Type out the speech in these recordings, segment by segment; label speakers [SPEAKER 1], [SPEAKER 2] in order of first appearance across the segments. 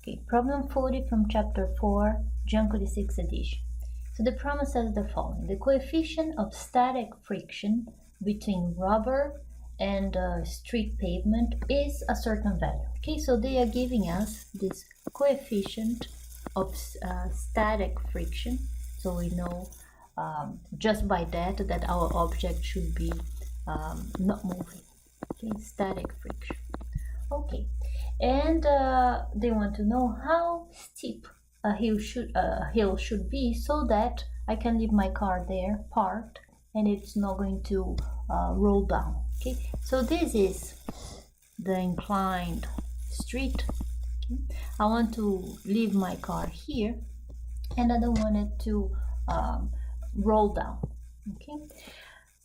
[SPEAKER 1] Okay, problem 40 from chapter 4, Giancoli 6th edition. So the problem says the following. The coefficient of static friction between rubber and street pavement is a certain value. Okay, so they are giving us this coefficient of static friction. So we know just by that our object should be not moving. Okay, static friction. Okay, and they want to know how steep a hill should be so that I can leave my car there parked and it's not going to roll down. Okay, so this is the inclined street. Okay? I want to leave my car here and I don't want it to roll down. Okay,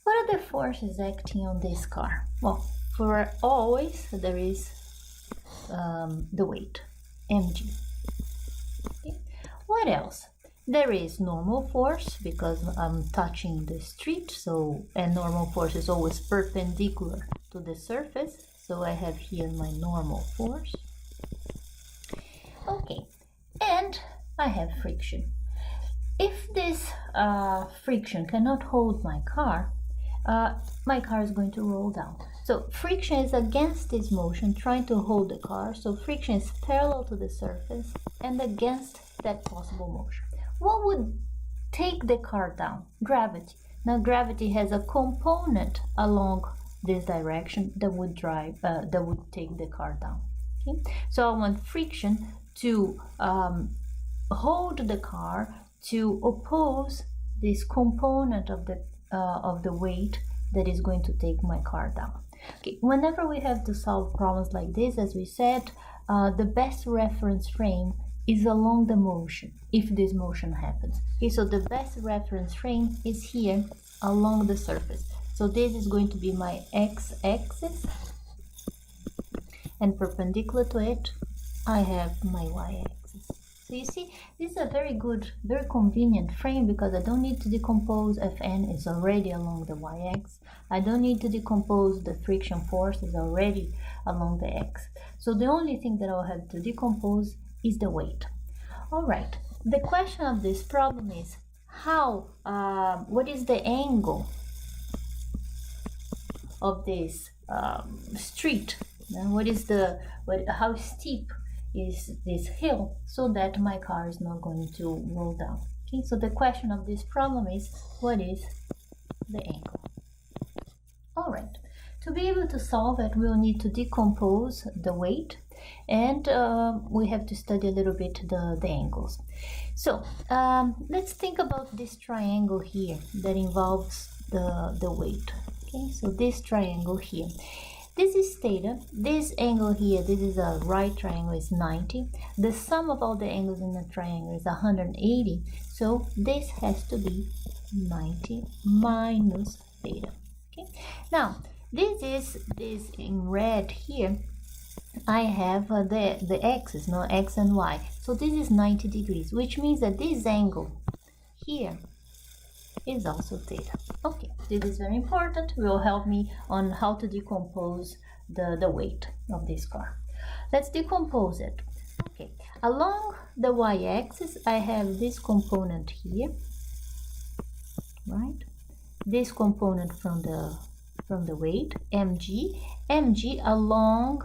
[SPEAKER 1] what are the forces acting on this car? Well, for always there is the weight, mg. Okay. What else? There is normal force because I'm touching the street, so and normal force is always perpendicular to the surface, so I have here my normal force. Okay, and I have friction. If this friction cannot hold my car is going to roll down. So friction is against this motion, trying to hold the car. So friction is parallel to the surface and against that possible motion. What would take the car down? Gravity. Now gravity has a component along this direction that would take the car down. Okay? So I want friction to hold the car to oppose this component of the weight that is going to take my car down. Okay, whenever we have to solve problems like this, as we said, the best reference frame is along the motion, if this motion happens. Okay, so the best reference frame is here along the surface. So this is going to be my x-axis, and perpendicular to it, I have my y-axis. So you see, this is a very good, very convenient frame because I don't need to decompose Fn, it's already along the y-axis. I don't need to decompose the friction force, it's already along the x. So the only thing that I'll have to decompose is the weight. All right, the question of this problem is what is the angle of this street? How steep is this hill so that my car is not going to roll down. Okay, so the question of this problem is, what is the angle? All right, to be able to solve it, we'll need to decompose the weight, and we have to study a little bit the angles. So let's think about this triangle here that involves the weight. Okay, so this triangle here. This is theta, this angle here, this is a right triangle, is 90. The sum of all the angles in the triangle is 180. So this has to be 90 minus theta. Okay. Now, this in red here, I have the axis, no, x and y. So this is 90 degrees, which means that this angle here is also theta. Okay, this is very important. It will help me on how to decompose the weight of this car. Let's decompose it. Okay, along the y-axis, I have this component here, right? This component from the weight, mg along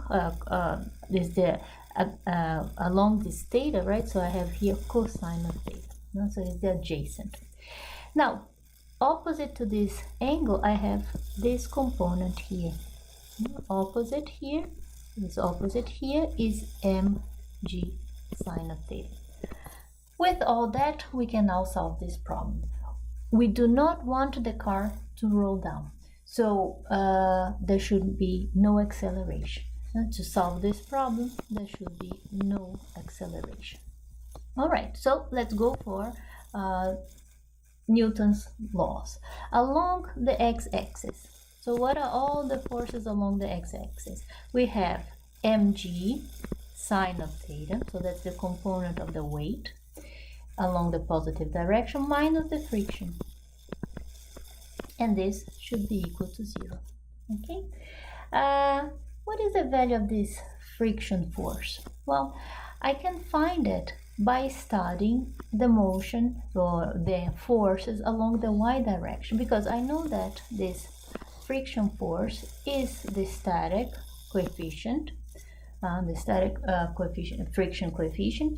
[SPEAKER 1] along this theta, right? So I have here cosine of theta. No? So it's the adjacent. Now, opposite to this angle, I have this component here. Opposite here is mg sine of theta. With all that, we can now solve this problem. We do not want the car to roll down, so there should be no acceleration. To solve this problem, there should be no acceleration. All right, so let's go for Newton's laws. Along the x-axis, so what are all the forces along the x-axis? We have mg sine of theta, so that's the component of the weight along the positive direction, minus the friction, and this should be equal to 0. Okay, what is the value of this friction force? Well, I can find it by studying the motion or the forces along the y direction, because I know that this friction force is the static coefficient, friction coefficient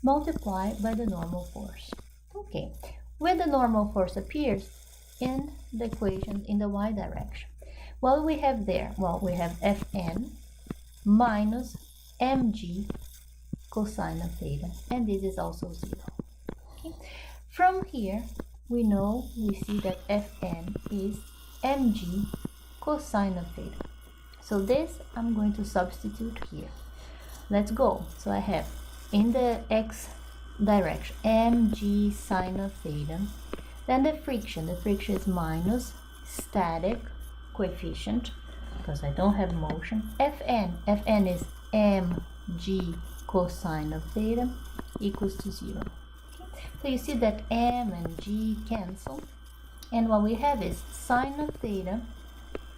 [SPEAKER 1] multiplied by the normal force. Okay, where the normal force appears in the equation in the y direction. What we have there? Well, we have Fn minus mg cosine of theta, and this is also 0. Okay. From here, we see that Fn is mg cosine of theta. So this I'm going to substitute here. Let's go. So I have in the x direction mg sine of theta. Then the friction is minus static coefficient, because I don't have motion. Fn is mg cosine of theta equals to 0. Okay. So you see that m and g cancel, and what we have is sine of theta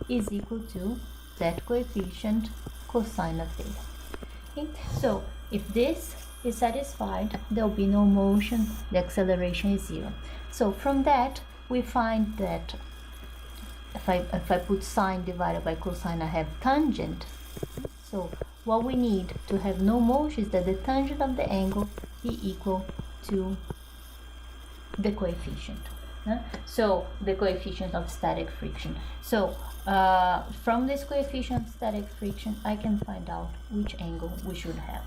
[SPEAKER 1] is equal to that coefficient cosine of theta. Okay. So if this is satisfied, there will be no motion, the acceleration is 0. So from that we find that if I put sine divided by cosine, I have tangent. So what we need to have no motion is that the tangent of the angle be equal to the coefficient. So the coefficient of static friction. So from this coefficient of static friction, I can find out which angle we should have.